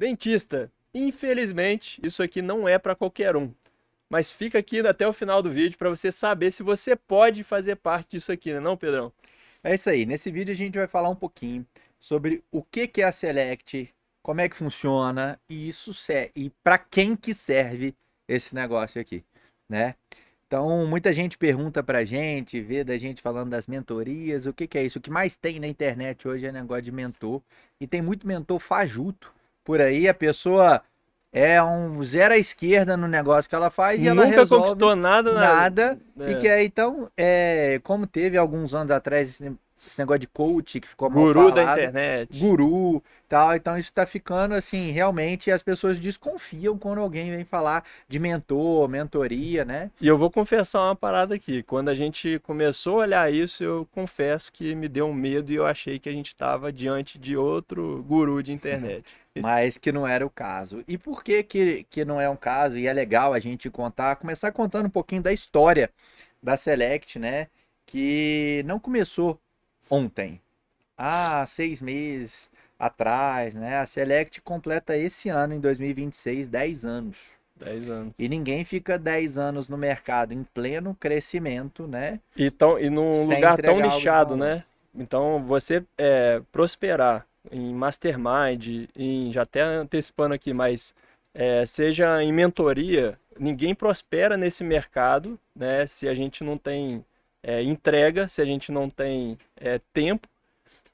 Dentista, infelizmente, isso aqui não é para qualquer um. Mas fica aqui até o final do vídeo para você saber se você pode fazer parte disso aqui, né, não, Pedrão? É isso aí. Nesse vídeo a gente vai falar um pouquinho sobre o que que é a Select, como é que funciona e e para quem que serve esse negócio aqui, né? Então, muita gente pergunta pra gente, vê da gente falando das mentorias, o que que é isso? O que mais tem na internet hoje é negócio de mentor, e tem muito mentor fajuto por aí, a pessoa é um zero à esquerda no negócio que ela faz e ela Nunca resolve conquistou nada nada. E que é, é, então, como teve alguns anos atrás esse negócio de coach que ficou mal guru da falado, internet. guru, tal, então isso tá ficando assim, realmente as pessoas desconfiam quando alguém vem falar de mentor, mentoria, né? E eu vou confessar uma parada aqui. Quando a gente começou a olhar isso, eu confesso que me deu um medo e eu achei que a gente estava diante de outro guru de internet. Mas que não era o caso. E por que não é um caso? E é legal a gente começar contando um pouquinho da história da Select, né? Que não começou ontem, há 6 meses atrás, né? A Select completa esse ano, em 2026, 10 anos. 10 anos. E ninguém fica 10 anos no mercado em pleno crescimento, né? E num Sem lugar tão entregar algo de nichado, valor. né? Então, você prosperar em mastermind, já até antecipando aqui, mas seja em mentoria, ninguém prospera nesse mercado, né? Se a gente não tem entrega, se a gente não tem tempo,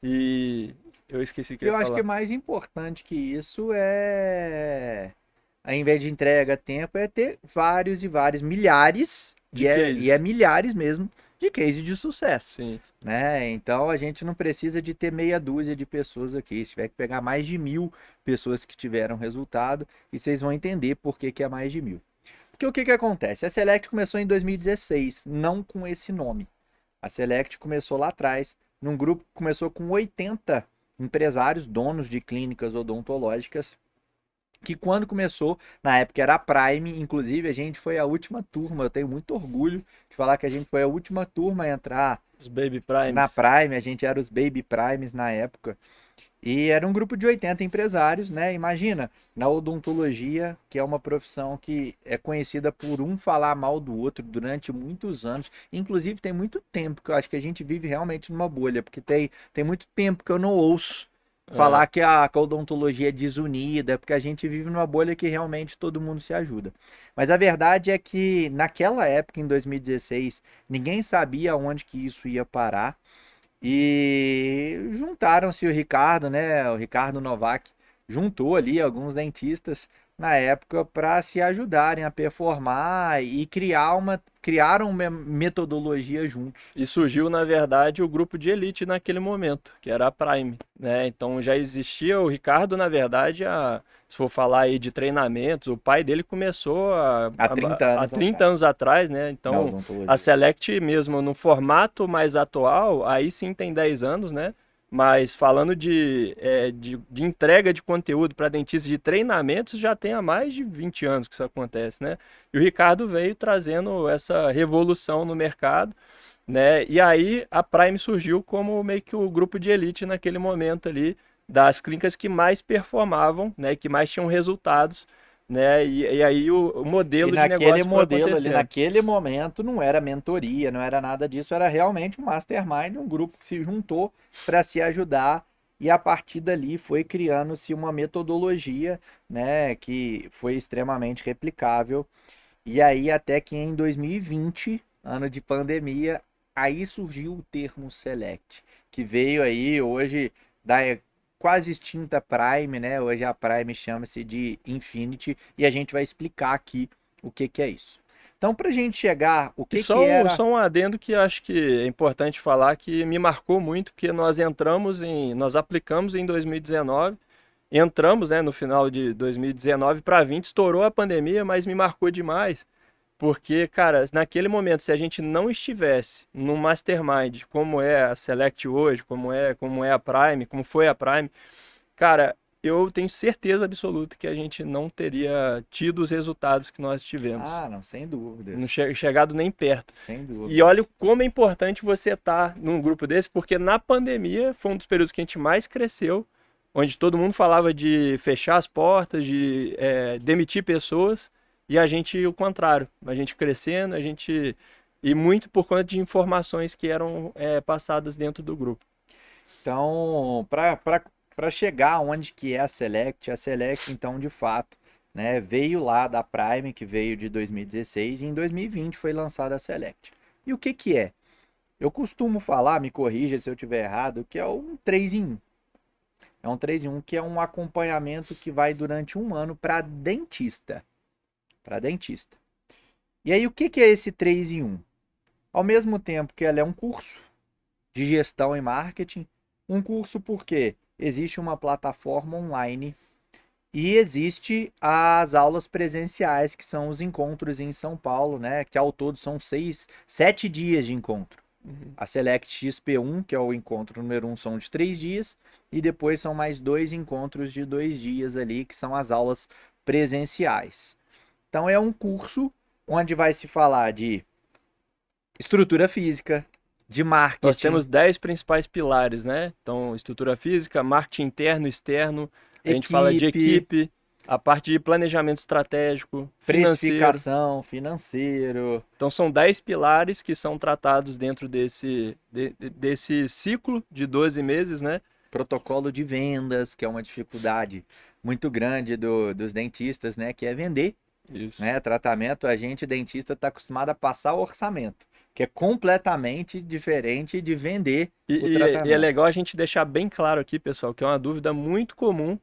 e eu esqueci o que eu ia Eu acho que falar. mais importante que isso ao invés de entrega a tempo, é ter vários e vários, milhares, De e é cases. milhares mesmo, de case de sucesso, Sim. né? Então a gente não precisa de ter meia dúzia de pessoas aqui. Se tiver que pegar mais de 1.000 pessoas que tiveram resultado, e vocês vão entender por que que é mais de 1.000. Porque o que que acontece? A Select começou em 2016, não com esse nome. A Select começou lá atrás, num grupo que começou com 80 empresários, donos de clínicas odontológicas, que quando começou, na época era a Prime, inclusive a gente foi a última turma, eu tenho muito orgulho de falar que a gente foi a última turma a entrar Os Baby na Primes. Prime, a gente era os Baby Primes na época, e era um grupo de 80 empresários, né? Imagina, na odontologia, que é uma profissão que é conhecida por um falar mal do outro durante muitos anos. Inclusive, tem muito tempo que eu acho que a gente vive realmente numa bolha, porque tem muito tempo que eu não ouço É, falar que a odontologia é desunida, porque a gente vive numa bolha que realmente todo mundo se ajuda. Mas a verdade é que naquela época, em 2016, ninguém sabia onde que isso ia parar. E juntaram-se o Ricardo, né? O Ricardo Novak juntou ali alguns dentistas na época para se ajudarem a performar e criaram uma metodologia juntos. e surgiu, na verdade, o grupo de elite naquele momento, que era a Prime, né? Então já existia o Ricardo, na verdade, se for falar aí de treinamentos, o pai dele começou Há 30 há anos 30 atrás, anos atrás, né? na Então a odontologia. Select mesmo no formato mais atual, aí sim tem 10 anos, né? Mas falando de entrega de conteúdo para dentistas de treinamentos, já tem há mais de 20 anos que isso acontece, né? E o Ricardo veio trazendo essa revolução no mercado, né? E aí a Prime surgiu como meio que o grupo de elite naquele momento ali das clínicas que mais performavam, né? Que mais tinham resultados, né? E aí o E modelo de naquele negócio foi modelo ali, acontecendo. naquele momento, não era mentoria, não era nada disso, era realmente um mastermind, um grupo que se juntou para se ajudar e a partir dali foi criando-se uma metodologia, né, que foi extremamente replicável. E aí até que em 2020, ano de pandemia, aí surgiu o termo Select, que veio aí hoje da quase extinta Prime, né? Hoje a Prime chama-se de Infinity e a gente vai explicar aqui o que que é isso. Então, para a gente chegar, o E que que era. só um adendo que acho que é importante falar que me marcou muito, porque nós aplicamos em 2019, entramos, né, no final de 2019 para 20, estourou a pandemia, mas me marcou demais, porque, cara, naquele momento, se a gente não estivesse no Mastermind, como é a Select hoje, como é a Prime, como foi a Prime, cara, eu tenho certeza absoluta que a gente não teria tido os resultados que nós tivemos. Ah, não, sem Não dúvidas. chegado nem perto. Sem E olha dúvidas. como é importante você estar num grupo desse, porque na pandemia foi um dos períodos que a gente mais cresceu, onde todo mundo falava de fechar as portas, de demitir pessoas, e a gente o contrário, a gente crescendo, e muito por conta de informações que eram passadas dentro do grupo. Então, para chegar onde que é a Select, então, de fato, né, veio lá da Prime, que veio de 2016, e em 2020 foi lançada a Select. E o que que é? Eu costumo falar, me corrija se eu estiver errado, que é um 3 em 1. É um 3 em 1 que é um acompanhamento que vai durante um ano para dentista. Para dentista. E aí, o que que é esse 3 em 1? Ao mesmo tempo que ela é um curso de gestão e marketing, um curso porque existe uma plataforma online e existe as aulas presenciais, que são os encontros em São Paulo, né? Que ao todo são 7 dias de encontro. A Select XP1, que é o encontro número 1, são de 3 dias, e depois são mais 2 encontros de 2 dias ali, que são as aulas presenciais. Então é um curso onde vai se falar de estrutura física, de Nós marketing, temos 10 principais pilares, né? Então, estrutura física, marketing interno, externo, a gente fala de equipe, equipe, a parte de planejamento estratégico, financeiro. precificação, financeiro, Então, são 10 pilares que são tratados dentro desse ciclo de 12 meses, né? protocolo de vendas, que é uma dificuldade muito grande dos dentistas, né? Que é vender, Isso. né? Tratamento, a gente, dentista, está acostumado a passar o orçamento, que é completamente diferente de vender E, o e é tratamento. legal a gente deixar bem claro aqui, pessoal, que é uma dúvida muito comum,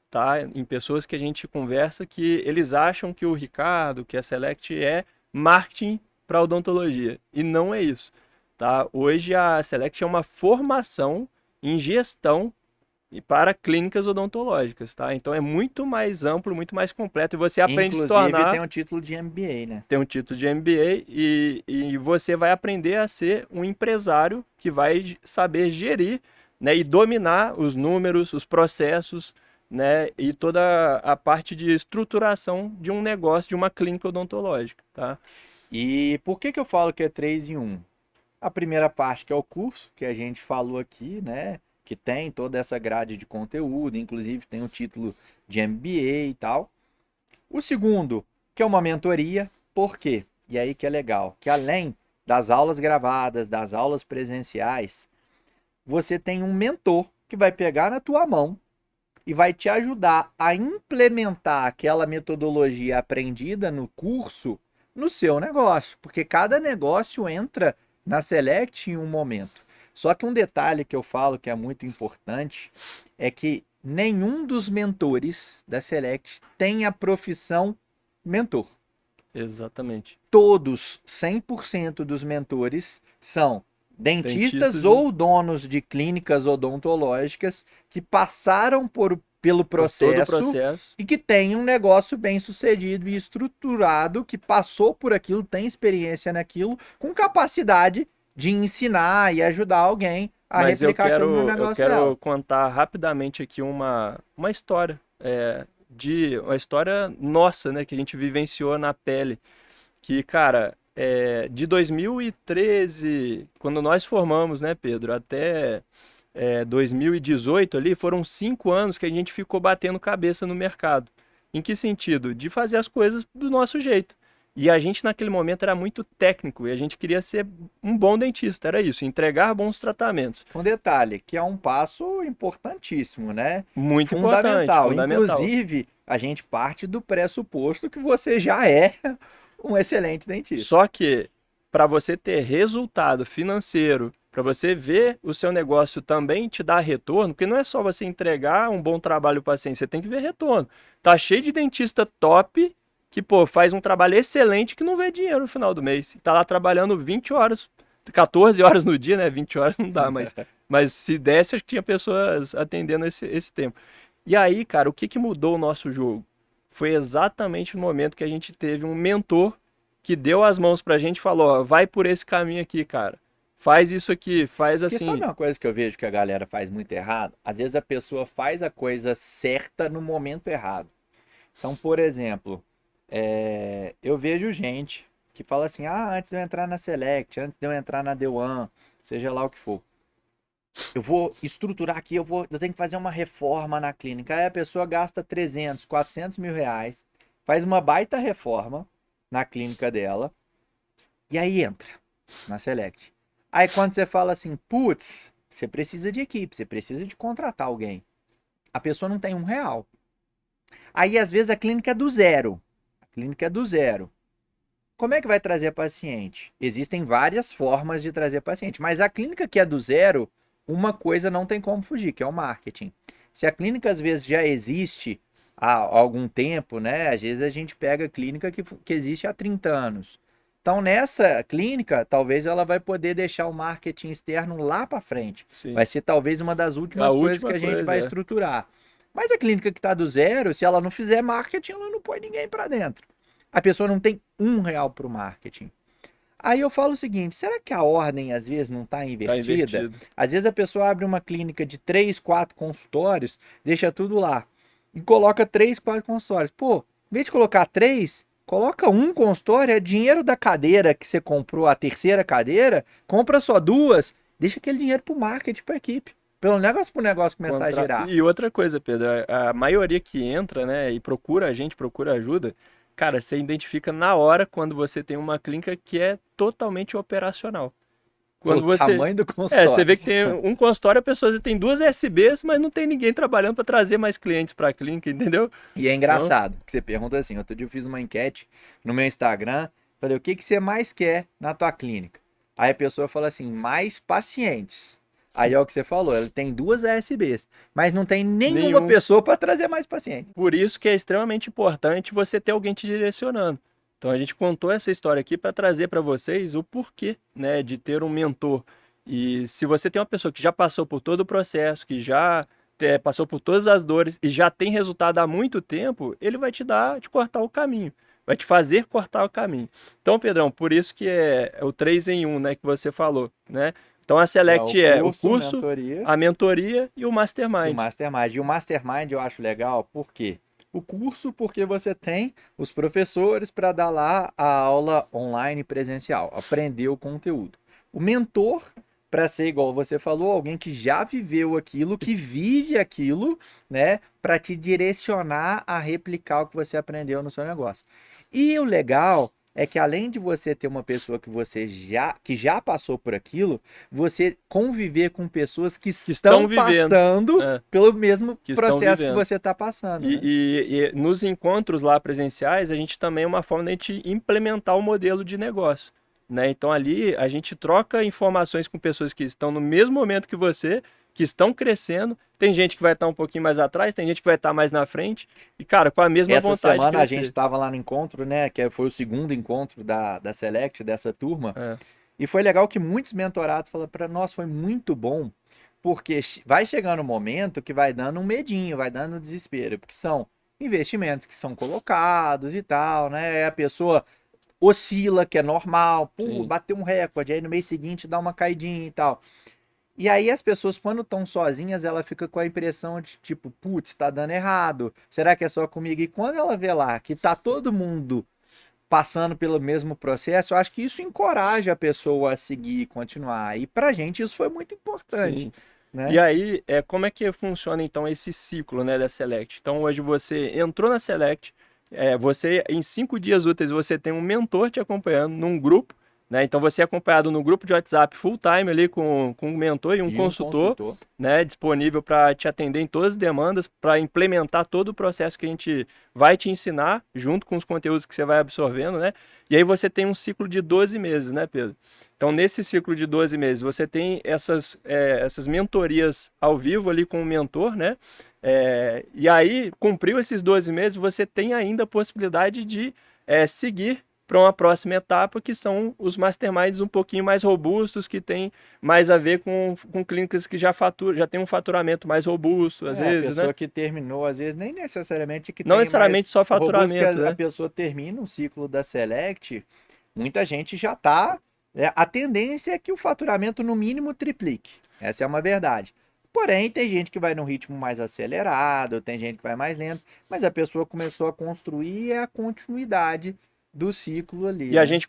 tá? Em pessoas que a gente conversa, que eles acham que o Ricardo, que a Select é marketing para odontologia. E não é isso, tá? Hoje a Select é uma formação em gestão e para clínicas odontológicas, tá? Então é muito mais amplo, muito mais completo e você aprende a se Inclusive, tem tornar, um título de MBA, né? tem um título de MBA e você vai aprender a ser um empresário que vai saber gerir, né, e dominar os números, os processos, né, e toda a parte de estruturação de um negócio, de uma clínica odontológica, tá? E por que que eu falo que é 3 em 1? A primeira parte, que é o curso, que a gente falou aqui, né? Que tem toda essa grade de conteúdo, inclusive tem o título de MBA e tal. O segundo, que é uma mentoria, por quê? E aí que é legal, que além das aulas gravadas, das aulas presenciais, você tem um mentor que vai pegar na tua mão e vai te ajudar a implementar aquela metodologia aprendida no curso no seu negócio, porque cada negócio entra na Select em um momento. Só que um detalhe que eu falo que é muito importante é que nenhum dos mentores da Select tem a profissão mentor. Exatamente. Todos, 100% dos mentores são dentistas Dentistas ou donos de clínicas odontológicas que passaram pelo por todo o processo processo. e que têm um negócio bem sucedido e estruturado, que passou por aquilo, tem experiência naquilo, com capacidade de ensinar e ajudar alguém a Mas eu replicar aquilo no quero, eu negócio quero dela. contar rapidamente aqui uma história, uma história nossa, né, que a gente vivenciou na pele. Que, cara, de 2013, quando nós formamos, né, Pedro, até 2018 ali, foram 5 anos que a gente ficou batendo cabeça no mercado. Em que sentido? De fazer as coisas do nosso jeito. E a gente naquele momento era muito técnico e a gente queria ser um bom dentista, era isso, entregar bons tratamentos. Um detalhe, que é um passo importantíssimo, né? Muito importante, Fundamental. fundamental. Inclusive, a gente parte do pressuposto que você já é um excelente dentista. Só que para você ter resultado financeiro, para você ver o seu negócio também te dar retorno, porque não é só você entregar um bom trabalho para o paciente, você tem que ver retorno. Tá cheio de dentista top que, pô, faz um trabalho excelente que não vê dinheiro no final do mês. Tá lá trabalhando 20 horas, 14 horas no dia, né? 20 horas não dá, mas se desse, acho que tinha pessoas atendendo esse tempo. E aí, cara, o que que mudou o nosso jogo? Foi exatamente no momento que a gente teve um mentor que deu as mãos pra gente e falou, ó, vai por esse caminho aqui, cara. Faz isso aqui, faz Porque sabe assim. uma coisa que eu vejo que a galera faz muito errado? Às vezes a pessoa faz a coisa certa no momento errado. Então, por exemplo, eu vejo gente que fala assim: ah, antes de eu entrar na Select, antes de eu entrar na The One, seja lá o que for, eu vou estruturar aqui, eu tenho que fazer uma reforma na clínica. Aí a pessoa gasta 300, 400 mil reais, faz uma baita reforma na clínica dela, e aí entra na Select. Aí quando você fala assim, putz, você precisa de equipe, você precisa de contratar alguém. A pessoa não tem um real. Aí às vezes a clínica é do zero. A clínica é do zero. Como é que vai trazer paciente? Existem várias formas de trazer paciente, mas a clínica que é do zero, uma coisa não tem como fugir, que é o marketing. Se a clínica às vezes já existe há algum tempo, né? Às vezes a gente pega a clínica que existe há 30 anos. Então, nessa clínica, talvez ela vai poder deixar o marketing externo lá para frente. Sim. Vai ser talvez uma das É a últimas coisas que última a gente coisa, vai é. estruturar. Mas a clínica que está do zero, se ela não fizer marketing, ela não põe ninguém para dentro. A pessoa não tem um real para o marketing. Aí eu falo o seguinte: será que a ordem às vezes não está Tá invertida? invertido. Às vezes a pessoa abre uma clínica de 3, 4 consultórios, deixa tudo lá e coloca 3, 4 consultórios. Pô, em vez de colocar 3, coloca um consultório, é dinheiro da cadeira que você comprou, a terceira cadeira, compra só duas, deixa aquele dinheiro para o marketing, para a equipe. Pelo negócio para o negócio começar a girar. E outra coisa, Pedro, a maioria que entra, né, e procura a gente, procura ajuda, cara, você identifica na hora quando você tem uma clínica que é totalmente operacional. O Quando você. tamanho do Você consultório. vê que tem um consultório, a pessoa tem duas SBs, mas não tem ninguém trabalhando para trazer mais clientes para a clínica, entendeu? E é Então, engraçado, que você pergunta assim, outro dia eu fiz uma enquete no meu Instagram, falei, o que que você mais quer na tua clínica? Aí a pessoa fala assim, mais pacientes. Aí é o que você falou, ele tem duas ASBs, mas não tem nenhuma nenhum. pessoa para trazer mais paciente. Por isso que é extremamente importante você ter alguém te direcionando. Então a gente contou essa história aqui para trazer para vocês o porquê, né, de ter um mentor. E se você tem uma pessoa que já passou por todo o processo, que já passou por todas as dores e já tem resultado há muito tempo, ele vai te cortar o caminho, vai te fazer cortar o caminho. Então, Pedrão, por isso que é o 3 em um, né, que você falou, né? Então a É o Select é o curso, curso, mentoria a mentoria e o e o Mastermind. Mastermind. E o Mastermind eu acho legal, por quê? O curso, porque você tem os professores para dar lá a aula online presencial, aprender o conteúdo. O mentor, para ser igual você falou, alguém que já viveu aquilo, que vive aquilo, né, para te direcionar a replicar o que você aprendeu no seu negócio. E o legal é que além de você ter uma pessoa que já passou por aquilo, você conviver com pessoas que Que estão estão vivendo, passando né? pelo mesmo Que estão processo que vivendo. você está passando, né? E nos encontros lá presenciais, a gente também é uma forma de a gente implementar o modelo de negócio, né? Então ali a gente troca informações com pessoas que estão no mesmo momento que você, que estão crescendo. Tem gente que vai estar um pouquinho mais atrás, tem gente que vai estar mais na frente, e cara, com a mesma Essa vontade de semana a gente crescer. estava lá no encontro, né? Que foi o segundo encontro da Select, dessa turma. É, E foi legal que muitos mentorados falaram para nós, foi muito bom, porque vai chegando um momento que vai dando um medinho, vai dando um desespero, porque são investimentos que são colocados e tal, né? A pessoa oscila, que é normal, pô, sim. bateu um recorde, aí no mês seguinte dá uma caidinha e tal. E aí as pessoas, quando estão sozinhas, ela fica com a impressão de tipo, putz, tá dando errado. Será que é só comigo? E quando ela vê lá que tá todo mundo passando pelo mesmo processo, eu acho que isso encoraja a pessoa a seguir e continuar. E pra gente isso foi muito importante, Sim. E né? aí, como é que funciona então esse ciclo, né, da Select? Então hoje você entrou na Select, você em 5 dias úteis você tem um mentor te acompanhando num grupo, né? Então você é acompanhado no grupo de WhatsApp full time ali com um mentor e um E um consultor, consultor. né, disponível para te atender em todas as demandas, para implementar todo o processo que a gente vai te ensinar, junto com os conteúdos que você vai absorvendo, né? E aí você tem um ciclo de 12 meses, né, Pedro? Então, nesse ciclo de 12 meses, você tem essas mentorias ao vivo ali com o mentor, né? E aí, cumpriu esses 12 meses, você tem ainda a possibilidade de seguir para uma próxima etapa, que são os masterminds um pouquinho mais robustos, que tem mais a ver com clínicas que já tem um faturamento mais robusto, às É, a vezes, né? pessoa que terminou, às vezes, nem necessariamente que Não tem mais necessariamente só robusto, porque faturamento, a né? pessoa termina um ciclo da Select, muita gente já tá. A tendência é que o faturamento, no mínimo, triplique. Essa é uma verdade. Porém, tem gente que vai num ritmo mais acelerado, tem gente que vai mais lento, mas a pessoa começou a construir a continuidade do ciclo ali, E a né? gente,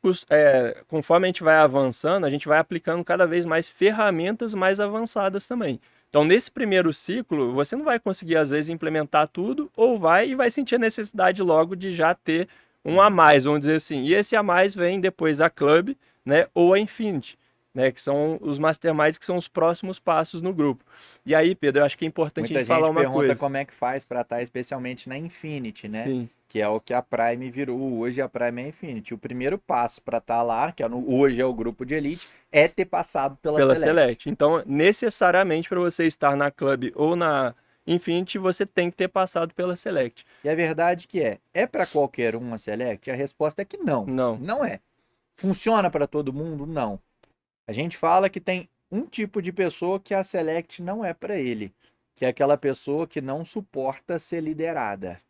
conforme a gente vai avançando, a gente vai aplicando cada vez mais ferramentas mais avançadas também. Então, nesse primeiro ciclo, você não vai conseguir, às vezes, implementar tudo, ou vai e vai sentir a necessidade logo de já ter um a mais, vamos dizer assim. E esse a mais vem depois a Club, né, ou a Infinity, né, que são os Masterminds, que são os próximos passos no grupo. E aí, Pedro, eu acho que é importante a Muita gente falar gente uma pergunta coisa. como é que faz para estar especialmente na Infinity, né? Sim. Que é o que a Prime virou hoje, a Prime é Infinity. O primeiro passo para estar lá, que hoje é o grupo de elite, é ter passado pela Pela Select. Select. Então, necessariamente, para você estar na Club ou na Infinity, você tem que ter passado pela Select. E a verdade que é para qualquer um a Select? A resposta é que não, Não. não é. Funciona para todo mundo? Não. A gente fala que tem um tipo de pessoa que a Select não é para ele, que é aquela pessoa que não suporta ser liderada.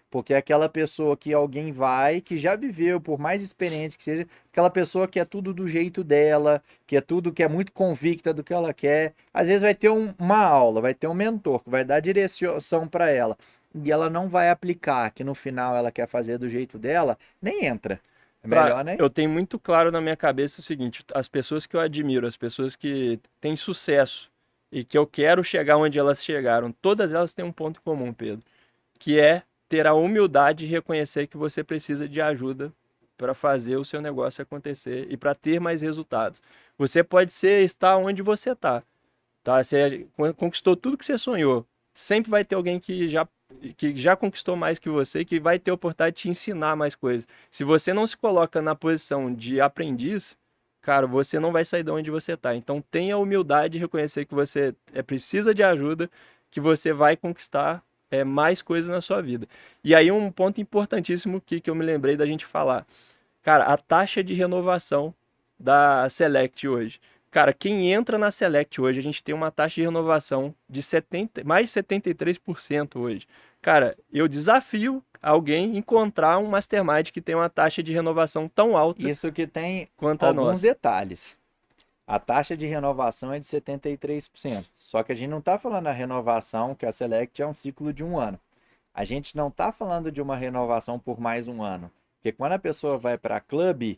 Porque é aquela pessoa que alguém vai, que já viveu, por mais experiente que seja, aquela pessoa que é tudo do jeito dela, que é tudo que é muito convicta do que ela quer. Às vezes vai ter uma aula, vai ter um mentor que vai dar direção para ela e ela não vai aplicar, que no final ela quer fazer do jeito dela, nem entra. É melhor, né? Eu tenho muito claro na minha cabeça o seguinte: as pessoas que eu admiro, as pessoas que têm sucesso e que eu quero chegar onde elas chegaram, todas elas têm um ponto em comum, Pedro, que é ter a humildade de reconhecer que você precisa de ajuda para fazer o seu negócio acontecer e para ter mais resultados. Você pode estar onde você está, tá? Você conquistou tudo que você sonhou. Sempre vai ter alguém que já conquistou mais que você e que vai ter a oportunidade de te ensinar mais coisas. Se você não se coloca na posição de aprendiz, cara, você não vai sair de onde você está. Então tenha a humildade de reconhecer que você precisa de ajuda, que você vai conquistar mais coisas na sua vida. E aí um ponto importantíssimo que eu me lembrei da gente falar. Cara, a taxa de renovação da Select hoje. Cara, quem entra na Select hoje, a gente tem uma taxa de renovação de mais de 73% hoje. Cara, eu desafio alguém encontrar um mastermind que tem uma taxa de renovação tão alta Isso que tem quanto a alguns nossa. detalhes. A taxa de renovação é de 73%. Só que a gente não está falando da renovação, que a Select é um ciclo de um ano. A gente não está falando de uma renovação por mais um ano. Porque quando a pessoa vai para a Club,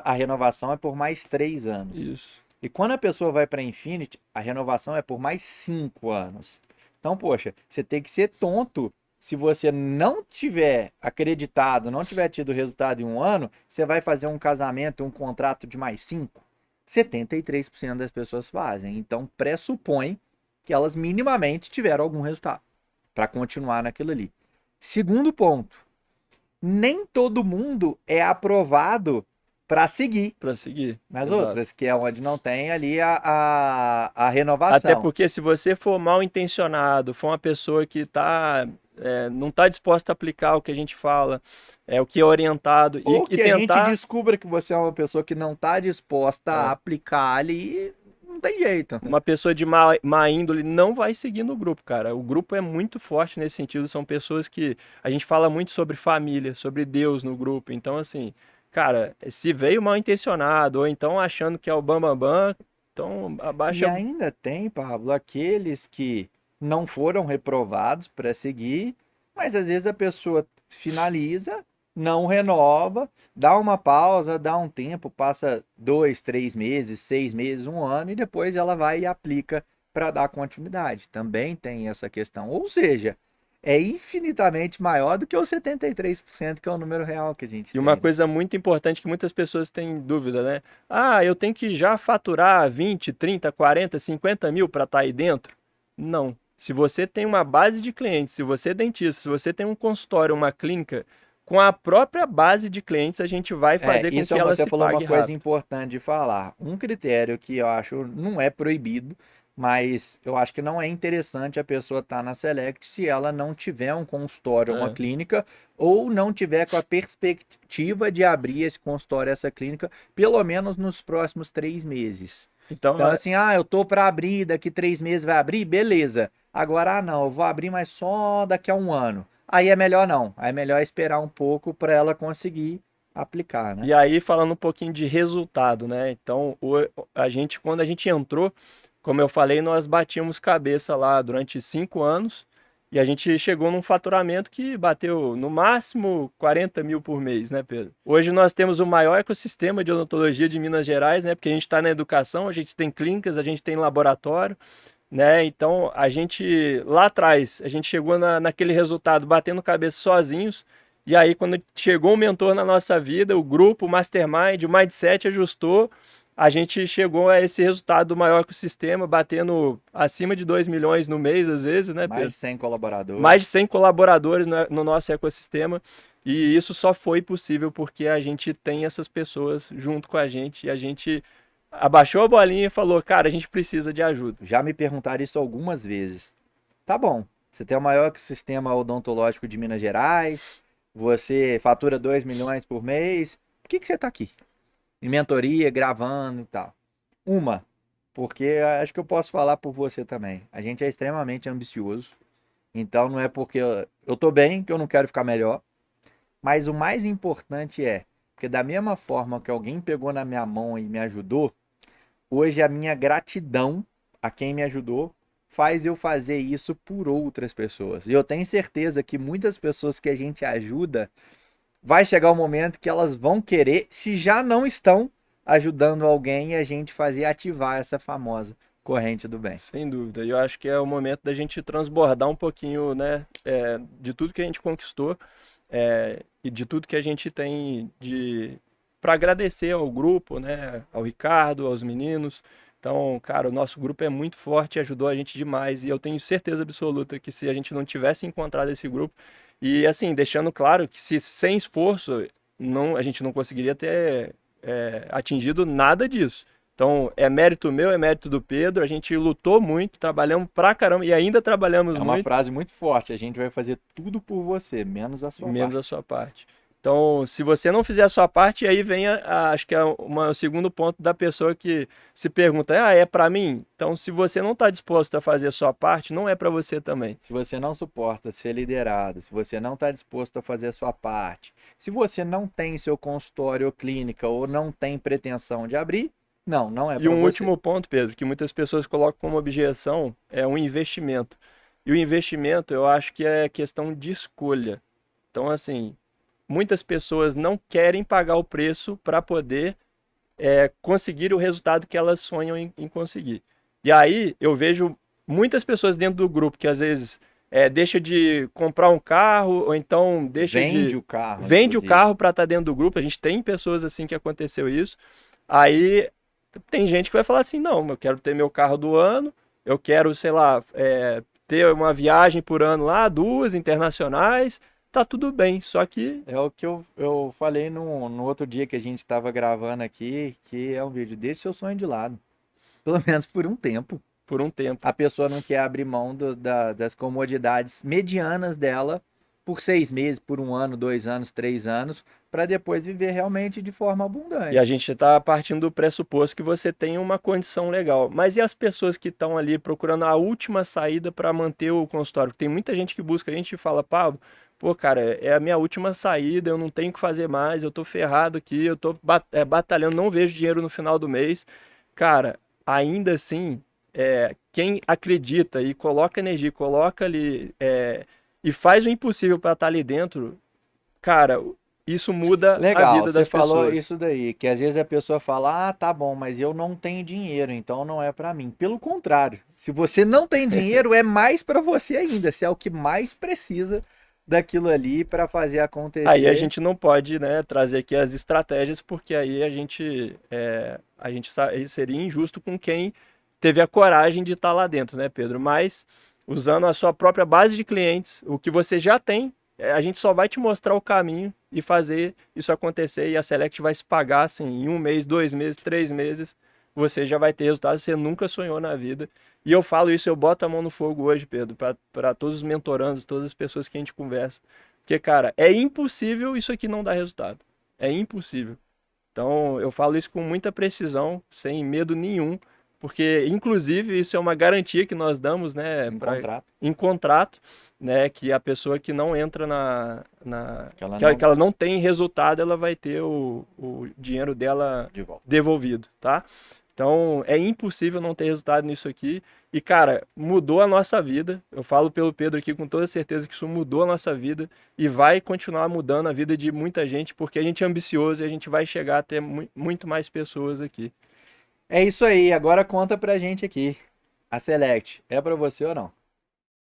a renovação é por mais 3 anos. Isso. E quando a pessoa vai para a Infinity, a renovação é por mais 5 anos. Então, poxa, você tem que ser tonto. Se você não tiver acreditado, não tiver tido resultado em um ano, você vai fazer um casamento, um contrato de mais 5? 73% das pessoas fazem. Então, pressupõe que elas minimamente tiveram algum resultado para continuar naquilo ali. Segundo ponto, nem todo mundo é aprovado para seguir Para seguir. nas Exato. outras, que é onde não tem ali a Até renovação. porque se você for mal intencionado, for uma pessoa que não está disposta a aplicar o que a gente fala, o que é orientado, Ou e que a gente tentar descubra que você é uma pessoa que não está disposta a é, aplicar ali, não tem jeito. uma pessoa de má índole não vai seguir no grupo, cara. O grupo é muito forte nesse sentido. São pessoas que a gente fala muito sobre família, sobre Deus no grupo. Então, assim, cara, se veio mal intencionado ou então achando que é o bambambam, bam, bam, então E abaixa. ainda tem, Pablo, aqueles que não foram reprovados para seguir, mas às vezes a pessoa finaliza, não renova, dá uma pausa, dá um tempo, passa 2, 3 meses, 6 meses, um ano, e depois ela vai e aplica para dar continuidade. Também tem essa questão. Ou seja, é infinitamente maior do que os 73%, que é o número real que a gente E uma tem, né? coisa muito importante que muitas pessoas têm dúvida, né? Ah, eu tenho que já faturar 20, 30, 40, 50 mil para estar aí dentro? Não. Se você tem uma base de clientes, se você é dentista, se você tem um consultório, uma clínica, com a própria base de clientes, a gente vai fazer com Isso que ela você se falou uma pague coisa rápido. importante de falar. Um critério que eu acho não é proibido, mas eu acho que não é interessante a pessoa estar na Select se ela não tiver um consultório, uma É. clínica, ou não tiver com a perspectiva de abrir esse consultório, essa clínica, pelo menos nos próximos 3 meses. Então, Então, assim, eu tô para abrir, daqui 3 meses vai abrir, beleza. Agora, não, eu vou abrir, mas só daqui a um ano. Aí é melhor não. Aí é melhor esperar um pouco para ela conseguir aplicar, né? e aí falando um pouquinho de resultado, né? Então, quando a gente entrou, como eu falei, nós batíamos cabeça lá durante 5 anos E a gente chegou num faturamento que bateu no máximo 40 mil por mês, né, Pedro? Hoje nós temos o maior ecossistema de odontologia de Minas Gerais, né? Porque a gente está na educação, a gente tem clínicas, a gente tem laboratório, né? Então a gente lá atrás, a gente chegou naquele resultado batendo cabeça sozinhos. E aí, quando chegou um mentor na nossa vida, o grupo, o mastermind, o mindset ajustou, a gente chegou a esse resultado do maior ecossistema, batendo acima de 2 milhões no mês, às vezes, né, Mais Pedro? de 100 colaboradores. Mais de 100 colaboradores no nosso ecossistema. E isso só foi possível porque a gente tem essas pessoas junto com a gente. E a gente abaixou a bolinha e falou, cara, a gente precisa de ajuda. Já me perguntaram isso algumas vezes. Tá bom, você tem o maior ecossistema odontológico de Minas Gerais, você fatura 2 milhões por mês, por que você tá aqui? Em mentoria, gravando e tal. Porque acho que eu posso falar por você também. A gente é extremamente ambicioso, então não é porque eu tô bem que eu não quero ficar melhor, mas o mais importante é, porque da mesma forma que alguém pegou na minha mão e me ajudou, hoje a minha gratidão a quem me ajudou faz eu fazer isso por outras pessoas. E eu tenho certeza que muitas pessoas que a gente ajuda, vai chegar o momento que elas vão querer, se já não estão ajudando alguém, a gente fazer ativar essa famosa corrente do bem. Sem dúvida. E eu acho que é o momento da gente transbordar um pouquinho, né, de tudo que a gente conquistou, e de tudo que a gente tem para agradecer ao grupo, né, ao Ricardo, aos meninos. Então, cara, o nosso grupo é muito forte, ajudou a gente demais. E eu tenho certeza absoluta que se a gente não tivesse encontrado esse grupo, e assim, deixando claro que se sem esforço a gente não conseguiria ter atingido nada disso. Então, é mérito meu, é mérito do Pedro. A gente lutou muito, trabalhamos pra caramba e ainda trabalhamos É uma muito, frase muito forte, a gente vai fazer tudo por você, menos a sua menos parte. a sua parte. Então, se você não fizer a sua parte, aí vem, acho que é o segundo ponto da pessoa que se pergunta, é para mim? Então, se você não está disposto a fazer a sua parte, não é para você também. Se você não suporta ser liderado, se você não está disposto a fazer a sua parte, se você não tem seu consultório ou clínica ou não tem pretensão de abrir, não é E para um você. último ponto, Pedro, que muitas pessoas colocam como objeção, é um investimento. E o investimento, eu acho que é questão de escolha. Então, assim, muitas pessoas não querem pagar o preço para poder conseguir o resultado que elas sonham em conseguir. E aí eu vejo muitas pessoas dentro do grupo que às vezes deixa de comprar um carro ou então Vende o carro, vende o inclusive. carro para estar dentro do grupo. A gente tem pessoas assim que aconteceu isso. Aí tem gente que vai falar assim, não, eu quero ter meu carro do ano, eu quero, sei lá, ter uma viagem por ano lá, 2 internacionais, tá tudo bem, só que É o que eu falei no outro dia que a gente estava gravando aqui, que é um vídeo, deixe seu sonho de lado. Pelo menos por um tempo. por um tempo. A pessoa não quer abrir mão das comodidades medianas dela por 6 meses, por um ano, 2 anos, 3 anos, para depois viver realmente de forma E a abundante. gente está partindo do pressuposto que você tem uma condição legal. Mas e as pessoas que estão ali procurando a última saída para manter o consultório? Tem muita gente que busca a gente e fala, Pablo, pô, cara, é a minha última saída, eu não tenho o que fazer mais, eu tô ferrado aqui, eu tô batalhando, não vejo dinheiro no final do mês. Cara, ainda assim, quem acredita e coloca energia, coloca ali e faz o impossível para estar ali dentro, cara, isso muda a Legal, vida você das falou pessoas. isso daí, que às vezes a pessoa fala, ah, tá bom, mas eu não tenho dinheiro, então não é para mim. Pelo contrário, se você não tem dinheiro, é mais para você ainda, se é o que mais precisa daquilo ali para fazer Aí a acontecer. gente não pode, né, trazer aqui as estratégias, porque aí seria injusto com quem teve a coragem de estar lá dentro, né, Pedro? Mas usando a sua própria base de clientes, o que você já tem, a gente só vai te mostrar o caminho e fazer isso acontecer. E a Select vai se pagar assim, em 1 mês, 2 meses, 3 meses, você já vai ter resultados que você nunca sonhou na vida. E eu falo isso, eu boto a mão no fogo hoje, Pedro, para todos os mentorandos, todas as pessoas que a gente conversa. Porque, cara, é impossível isso aqui não dar resultado. É impossível. Então, eu falo isso com muita precisão, sem medo nenhum, porque, inclusive, isso é uma garantia que nós damos, né, Um contrato em contrato, né, que a pessoa que não entra que ela que não ela não tem resultado, ela vai ter o dinheiro dela de volta. devolvido, tá? Então, é impossível não ter resultado nisso aqui. E, cara, mudou a nossa vida. Eu falo pelo Pedro aqui com toda certeza que isso mudou a nossa vida e vai continuar mudando a vida de muita gente, porque a gente é ambicioso e a gente vai chegar a ter muito mais pessoas aqui. É isso aí, agora conta pra gente aqui. A Select, é pra você ou não?